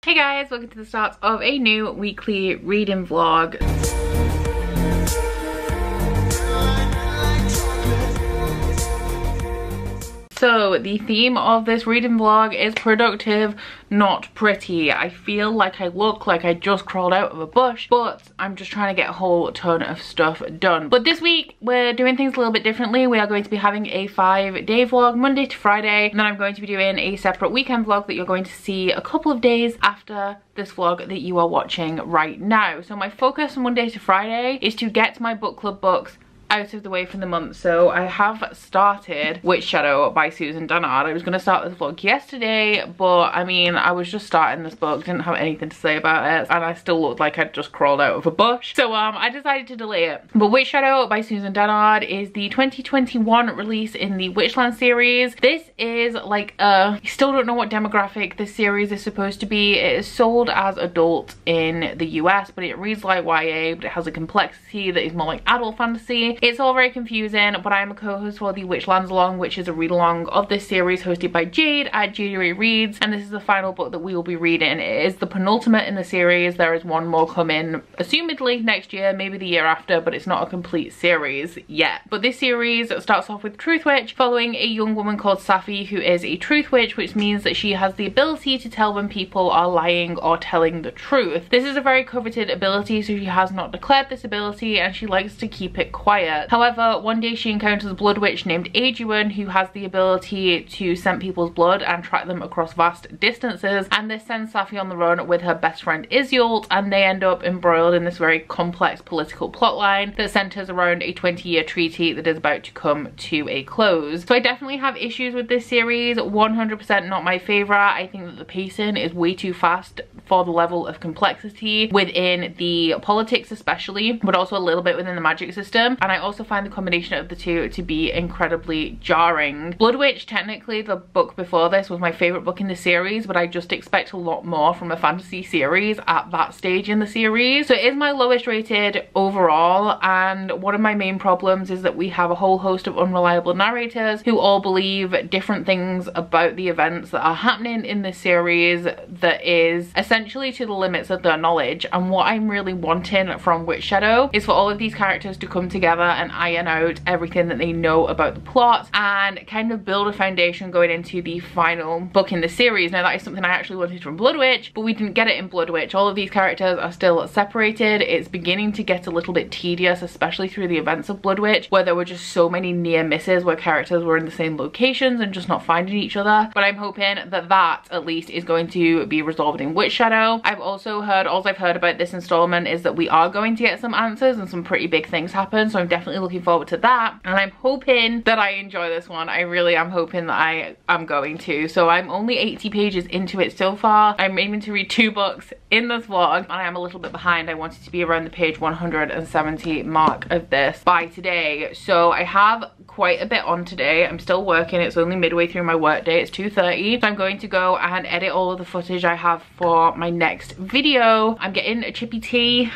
Hey guys, welcome to the start of a new weekly reading vlog. So the theme of this reading vlog is productive, not pretty. I feel like I look like I just crawled out of a bush, but I'm just trying to get a whole ton of stuff done. But this week we're doing things a little bit differently. We are going to be having a 5-day vlog, Monday to Friday, and then I'm going to be doing a separate weekend vlog that you're going to see a couple of days after this vlog that you are watching right now. So my focus on Monday to Friday is to get my book club books out of the way for the month. So I have started Witchshadow by Susan Dennard. I was going to start this vlog yesterday, but I mean, I was just starting this book, didn't have anything to say about it, and I still looked like I'd just crawled out of a bush. So I decided to delay it. But Witchshadow by Susan Dennard is the 2021 release in the Witchland series. This is like I still don't know what demographic this series is supposed to be. It is sold as adult in the US, but it reads like YA, but it has a complexity that is more like adult fantasy. It's all very confusing, but I'm a co-host for the Witchlandsalong, which is a read-along of this series hosted by Jade at Jade Reads, and this is the final book that we will be reading. It is the penultimate in the series. There is one more coming, assumedly next year, maybe the year after, but it's not a complete series yet. But this series starts off with Truth Witch, following a young woman called Safi, who is a Truth Witch, which means that she has the ability to tell when people are lying or telling the truth. This is a very coveted ability, so she has not declared this ability, and she likes to keep it quiet. However, one day she encounters a blood witch named Adrian, who has the ability to scent people's blood and track them across vast distances, and this sends Safi on the run with her best friend Iseult, and they end up embroiled in this very complex political plotline that centers around a 20-year treaty that is about to come to a close. So I definitely have issues with this series. 100% not my favorite. I think that the pacing is way too fast for the level of complexity within the politics especially, but also a little bit within the magic system, and I also find the combination of the two to be incredibly jarring. Blood Witch, technically the book before this, was my favorite book in the series, but I just expect a lot more from a fantasy series at that stage in the series. So it is my lowest rated overall, and one of my main problems is that we have a whole host of unreliable narrators who all believe different things about the events that are happening in this series that is essentially to the limits of their knowledge. And what I'm really wanting from Witchshadow is for all of these characters to come together and iron out everything that they know about the plot and kind of build a foundation going into the final book in the series. Now that is something I actually wanted from Blood Witch, but we didn't get it in Blood Witch. All of these characters are still separated. It's beginning to get a little bit tedious, especially through the events of Blood Witch, where there were just so many near misses where characters were in the same locations and just not finding each other. But I'm hoping that that at least is going to be resolved in Witchshadow. I've also heard, all I've heard about this installment is that we are going to get some answers and some pretty big things happen, so I'm definitely looking forward to that, and I'm hoping that I enjoy this one. I really am hoping that I am going to. So I'm only 80 pages into it so far. I'm aiming to read 2 books in this vlog, and I am a little bit behind. I wanted to be around the page 170 mark of this by today, so I have quite a bit on today. I'm still working. It's only midway through my work day. It's 2:30, so I'm going to go and edit all of the footage I have for my next video. I'm getting a chippy tea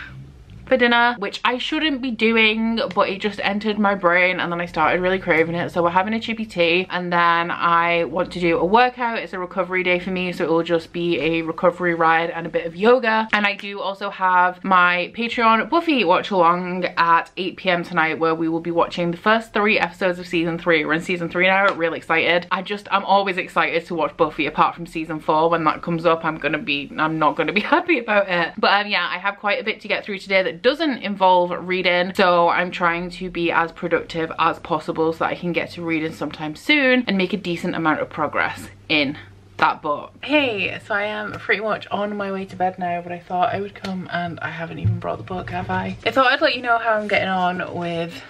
for dinner, which I shouldn't be doing, but it just entered my brain and then I started really craving it. So we're having a chippy tea, and then I want to do a workout. It's a recovery day for me, so it will just be a recovery ride and a bit of yoga. And I do also have my Patreon Buffy watch along at 8 p.m. tonight, where we will be watching the first 3 episodes of season 3. We're in season 3 now. Really excited. I'm always excited to watch Buffy, apart from season 4. When that comes up, I'm not gonna be happy about it. But yeah, I have quite a bit to get through today that doesn't involve reading, so I'm trying to be as productive as possible so that I can get to reading sometime soon and make a decent amount of progress in that book. Hey, so I am pretty much on my way to bed now, but I thought I would come, and I haven't even brought the book, have I? I thought I'd let you know how I'm getting on with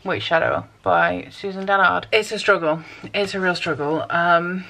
Witchshadow by Susan Dennard. It's a struggle. It's a real struggle. I'm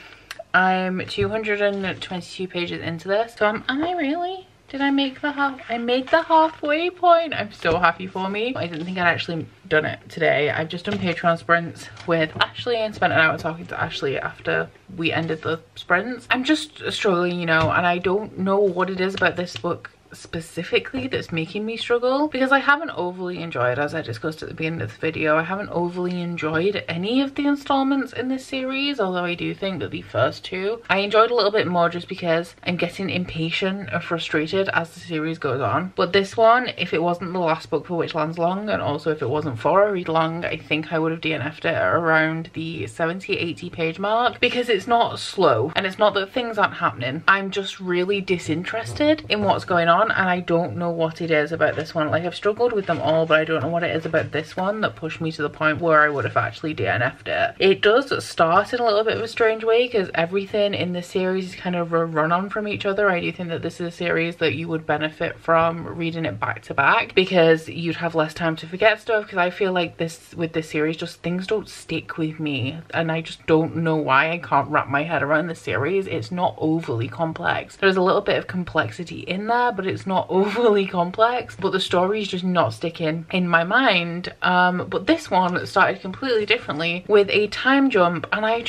222 pages into this, so am I really? Did I make the I made the halfway point. I'm so happy for me. I didn't think I'd actually done it today. I've just done Patreon sprints with Ashley and spent an hour talking to Ashley after we ended the sprints. I'm just struggling, you know, and I don't know what it is about this book specifically that's making me struggle, because I haven't overly enjoyed, as I discussed at the beginning of this video, I haven't overly enjoyed any of the installments in this series, although I do think that the first two I enjoyed a little bit more, just because I'm getting impatient and frustrated as the series goes on. But this one, if it wasn't the last book for Witchlandsalong, and also if it wasn't for a read along, I think I would have DNF'd it around the 70-80 page mark, because it's not slow, and it's not that things aren't happening. I'm just really disinterested in what's going on, and I don't know what it is about this one. Like, I've struggled with them all, but I don't know what it is about this one that pushed me to the point where I would have actually DNF'd it. It does start in a little bit of a strange way, because everything in this series is kind of a run-on from each other. I do think that this is a series that you would benefit from reading it back to back, because you'd have less time to forget stuff, because I feel like with this series, just things don't stick with me, and I just don't know why. I can't wrap my head around the series. It's not overly complex. There's a little bit of complexity in there, but it's not overly complex, but the story is just not sticking in my mind. But this one started completely differently with a time jump, and I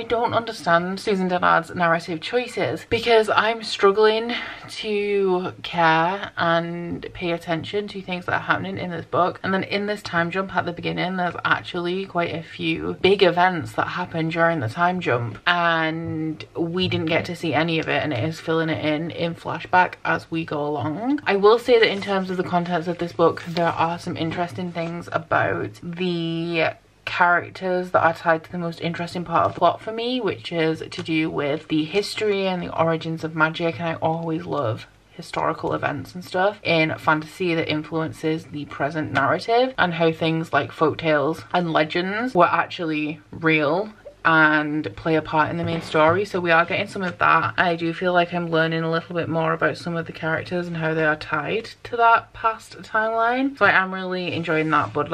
don't understand Susan Dennard's narrative choices, because I'm struggling to care and pay attention to things that are happening in this book, and then in this time jump at the beginning there's actually quite a few big events that happen during the time jump, and we didn't get to see any of it, and it is filling it in flashback as we go along. I will say that in terms of the contents of this book, there are some interesting things about the characters that are tied to the most interesting part of the plot for me, which is to do with the history and the origins of magic, and I always love historical events and stuff in fantasy that influences the present narrative, and how things like folktales and legends were actually real and play a part in the main story. So we are getting some of that. I do feel like I'm learning a little bit more about some of the characters and how they are tied to that past timeline, so I am really enjoying that. But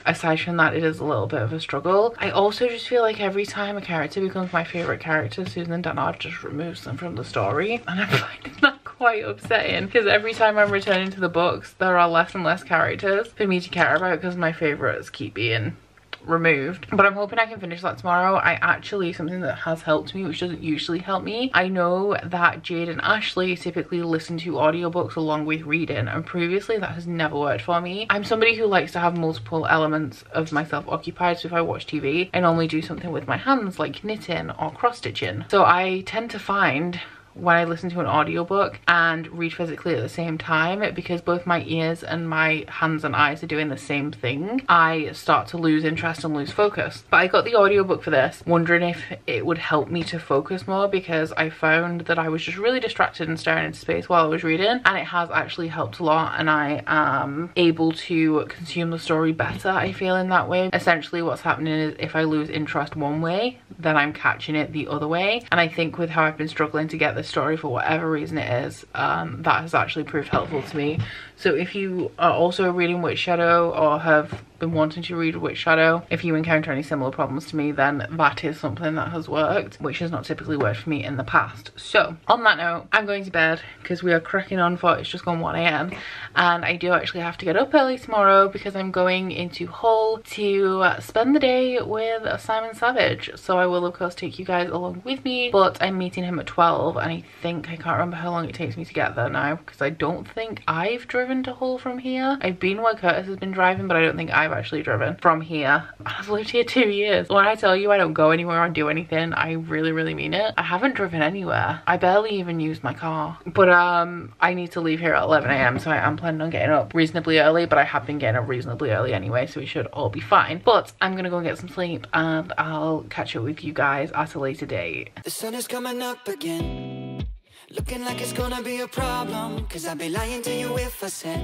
aside from that, it is a little bit of a struggle. I also just feel like every time a character becomes my favourite character, Susan Dennard just removes them from the story, and I'm finding that quite upsetting, because every time I'm returning to the books there are less and less characters for me to care about, because my favourites keep being removed. But I'm hoping I can finish that tomorrow. Something that has helped me, which doesn't usually help me, I know that Jade and Ashley typically listen to audiobooks along with reading, and previously that has never worked for me. I'm somebody who likes to have multiple elements of myself occupied, so if I watch TV I normally do something with my hands, like knitting or cross stitching. So I tend to find when I listen to an audiobook and read physically at the same time, because both my ears and my hands and eyes are doing the same thing, I start to lose interest and lose focus. But I got the audiobook for this wondering if it would help me to focus more, because I found that I was just really distracted and staring into space while I was reading, and it has actually helped a lot, and I am able to consume the story better, I feel, in that way. Essentially what's happening is if I lose interest one way, then I'm catching it the other way, and I think with how I've been struggling to get the story for whatever reason it is, that has actually proved helpful to me. So if you are also reading Witchshadow or have been wanting to read Witchshadow, if you encounter any similar problems to me, then that is something that has worked, which has not typically worked for me in the past. So on that note, I'm going to bed because we are cracking on for, it's just gone 1 AM, and I do actually have to get up early tomorrow because I'm going into Hull to spend the day with Simon Savage. So I will of course take you guys along with me, but I'm meeting him at 12, and I can't remember how long it takes me to get there now, because I don't think I've driven to Hull from here. I've been where Curtis has been driving, but I don't think I've actually driven from here. I've lived here 2 years. When I tell you I don't go anywhere or do anything, I really mean it. I haven't driven anywhere. I barely even used my car. But I need to leave here at 11 AM, so I am planning on getting up reasonably early, but I have been getting up reasonably early anyway, so we should all be fine. But I'm gonna go and get some sleep, and I'll catch up with you guys at a later date. The sun is coming up again, looking like it's gonna be a problem, cause I'd be lying to you if I said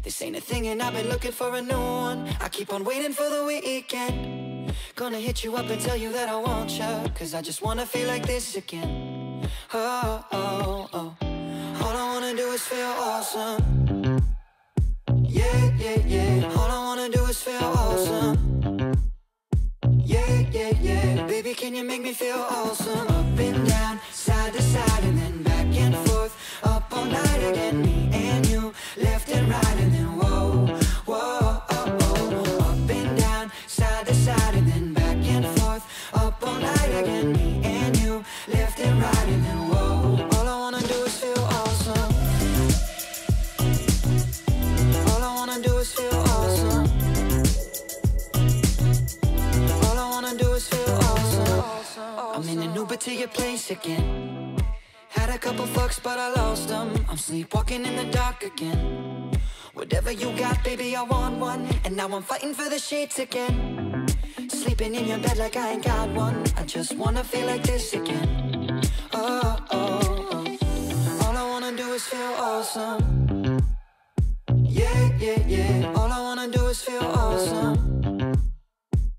this ain't a thing and I've been looking for a new one. I keep on waiting for the weekend, gonna hit you up and tell you that I want you, cause I just wanna feel like this again. Oh, oh, oh. All I wanna do is feel awesome. Yeah, yeah, yeah. All I wanna do is feel awesome. Yeah, yeah, yeah. Baby, can you make me feel awesome? Up and down, side to side, and then back and forth. Up all night again, me and you, left and right, and then whoa, whoa, oh, oh. Up and down, side to side, and then back and forth. Up all night again, me and you, left and right, and then whoa. All I wanna do is feel awesome. place again. Had a couple fucks but I lost them. I'm sleepwalking in the dark again. Whatever you got, baby, I want one. And now I'm fighting for the sheets again. Sleeping in your bed like I ain't got one. I just wanna feel like this again. Oh, oh, oh. All I wanna do is feel awesome. Yeah, yeah, yeah. All I wanna do is feel awesome.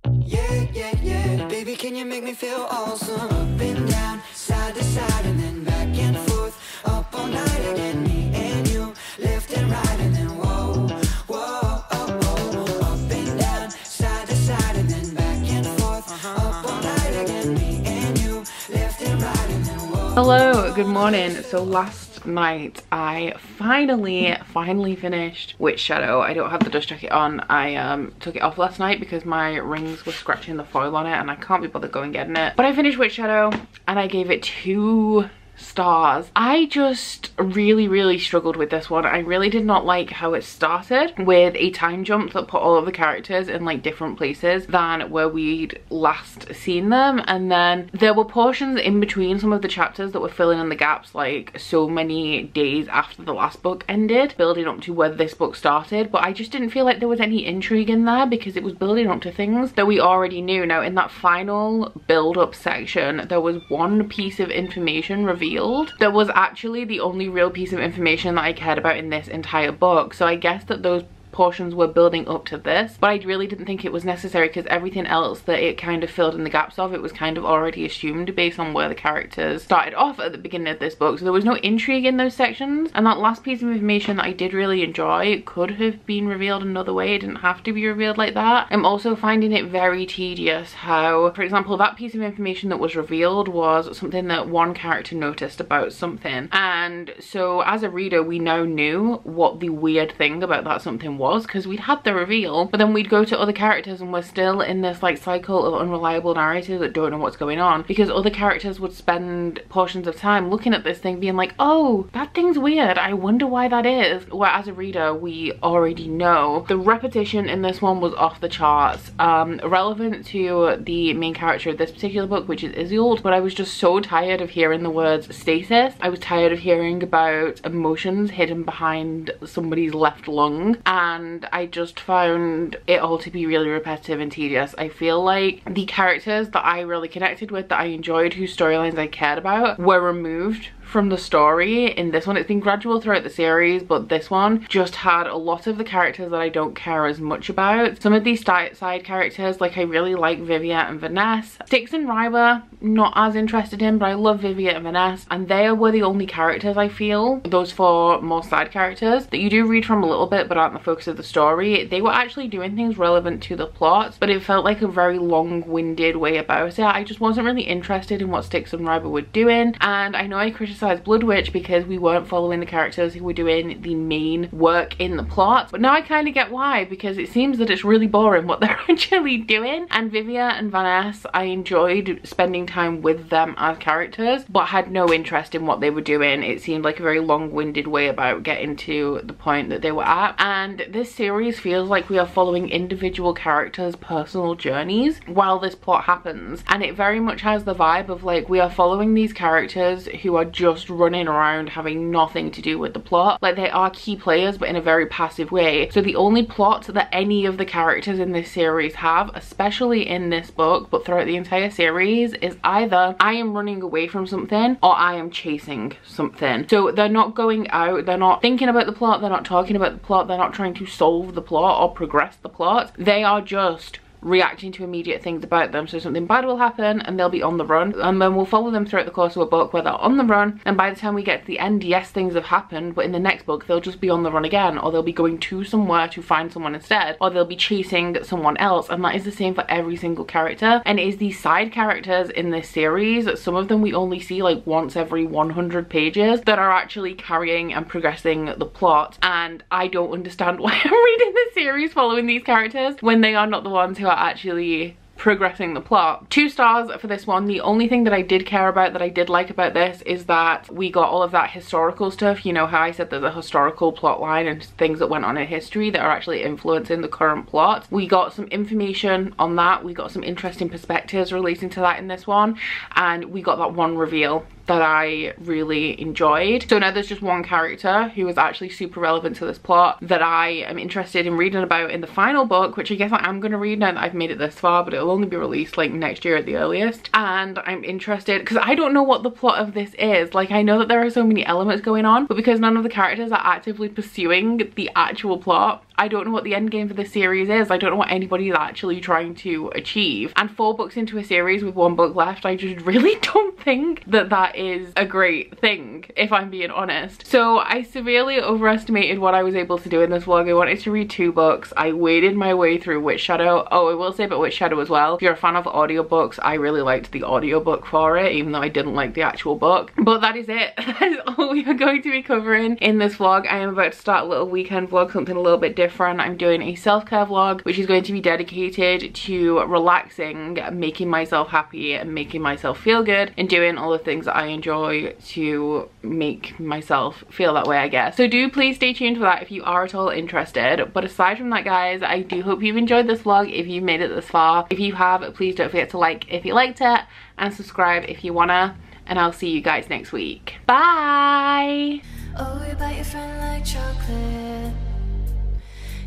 Yeah, yeah, yeah. Baby, can you make me feel awesome? Up and down, side to side, and then back and forth. Up all night again, me and you. Left and right, and then whoa, whoa, oh, oh. Up and down, side to side, and then back and forth. Up all night again, me and you. Left and right, and then whoa. Hello, good morning. So last night I finally finished Witchshadow. I don't have the dust jacket on. I took it off last night because my rings were scratching the foil on it and I can't be bothered going getting it. But I finished Witchshadow and I gave it 2 stars. I just really struggled with this one. I really did not like how it started with a time jump that put all of the characters in like different places than where we'd last seen them, and then there were portions in between some of the chapters that were filling in the gaps like so many days after the last book ended, building up to where this book started. But I just didn't feel like there was any intrigue in there because it was building up to things that we already knew. Now in that final build-up section there was one piece of information revealed that was actually the only real piece of information that I cared about in this entire book. So I guess that those portions were building up to this, but I really didn't think it was necessary because everything else that it kind of filled in the gaps of, it was kind of already assumed based on where the characters started off at the beginning of this book. So there was no intrigue in those sections, and that last piece of information that I did really enjoy could have been revealed another way. It didn't have to be revealed like that. I'm also finding it very tedious how, for example, that piece of information that was revealed was something that one character noticed about something, and so as a reader we now knew what the weird thing about that something was because we'd had the reveal, but then we'd go to other characters and we're still in this like cycle of unreliable narrators that don't know what's going on, because other characters would spend portions of time looking at this thing being like, oh, that thing's weird, I wonder why that is, where as a reader we already know. The repetition in this one was off the charts, relevant to the main character of this particular book, which is Iseult, but I was just so tired of hearing the words stasis. I was tired of hearing about emotions hidden behind somebody's left lung, and I just found it all to be really repetitive and tedious. I feel like the characters that I really connected with, that I enjoyed, whose storylines I cared about, were removed from the story in this one. It's been gradual throughout the series, but this one just had a lot of the characters that I don't care as much about. Some of these side characters, like I really like Vivia and Vanessa. Styx and Ryber, not as interested in, but I love Vivia and Vanessa, and they were the only characters I feel, those 4 more side characters that you do read from a little bit but aren't the focus of the story. They were actually doing things relevant to the plot, but it felt like a very long-winded way about it. I just wasn't really interested in what Styx and Ryber were doing, and I know I criticized Blood Witch because we weren't following the characters who were doing the main work in the plot, but now I kind of get why, because it seems that it's really boring what they're actually doing. And Vivia and Vanessa, I enjoyed spending time with them as characters, but had no interest in what they were doing. It seemed like a very long-winded way about getting to the point that they were at, and this series feels like we are following individual characters' personal journeys while this plot happens, and it very much has the vibe of like we are following these characters who are just running around having nothing to do with the plot. Like they are key players but in a very passive way. So the only plot that any of the characters in this series have, especially in this book but throughout the entire series, is either I am running away from something or I am chasing something. So they're not going out, they're not thinking about the plot, they're not talking about the plot, they're not trying to solve the plot or progress the plot. They are just reacting to immediate things about them. So something bad will happen and they'll be on the run, and then we'll follow them throughout the course of a book where they're on the run, and by the time we get to the end, yes, things have happened, but in the next book they'll just be on the run again, or they'll be going to somewhere to find someone instead, or they'll be chasing someone else. And that is the same for every single character, and it is these side characters in this series, some of them we only see like once every 100 pages, that are actually carrying and progressing the plot. And I don't understand why I'm reading this series following these characters when they are not the ones who are actually progressing the plot. 2 stars for this one. The only thing that I did care about, that I did like about this, is that we got all of that historical stuff. You know how I said there's a historical plot line and things that went on in history that are actually influencing the current plot. We got some information on that. We got some interesting perspectives relating to that in this one, and we got that one reveal that I really enjoyed. So now there's just one character who is actually super relevant to this plot that I am interested in reading about in the final book, which I guess I am going to read now that I've made it this far, but it'll only be released like next year at the earliest. And I'm interested because I don't know what the plot of this is. Like, I know that there are so many elements going on, but because none of the characters are actively pursuing the actual plot, I don't know what the end game for this series is. I don't know what anybody's actually trying to achieve. And 4 books into a series with 1 book left, I just really don't think that that is a great thing, if I'm being honest. So I severely overestimated what I was able to do in this vlog. I wanted to read 2 books. I waded my way through Witchshadow. Oh, I will say about Witchshadow as well, if you're a fan of audiobooks, I really liked the audiobook for it, even though I didn't like the actual book. But that is it. That is all we are going to be covering in this vlog. I am about to start a little weekend vlog, something a little bit different. I'm doing a self-care vlog, which is going to be dedicated to relaxing, making myself happy and making myself feel good, and doing all the things that I enjoy to make myself feel that way, I guess. So do please stay tuned for that if you are at all interested. But aside from that, guys, I do hope you've enjoyed this vlog if you've made it this far. If you have, please don't forget to like if you liked it and subscribe if you wanna, and I'll see you guys next week. Bye! Oh, you bite your friend like chocolate.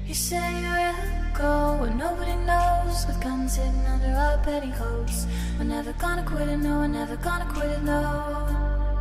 You say you'll go where nobody knows, with guns hidden under our petticoats. We're never gonna quit it, no, we're never gonna quit it, no.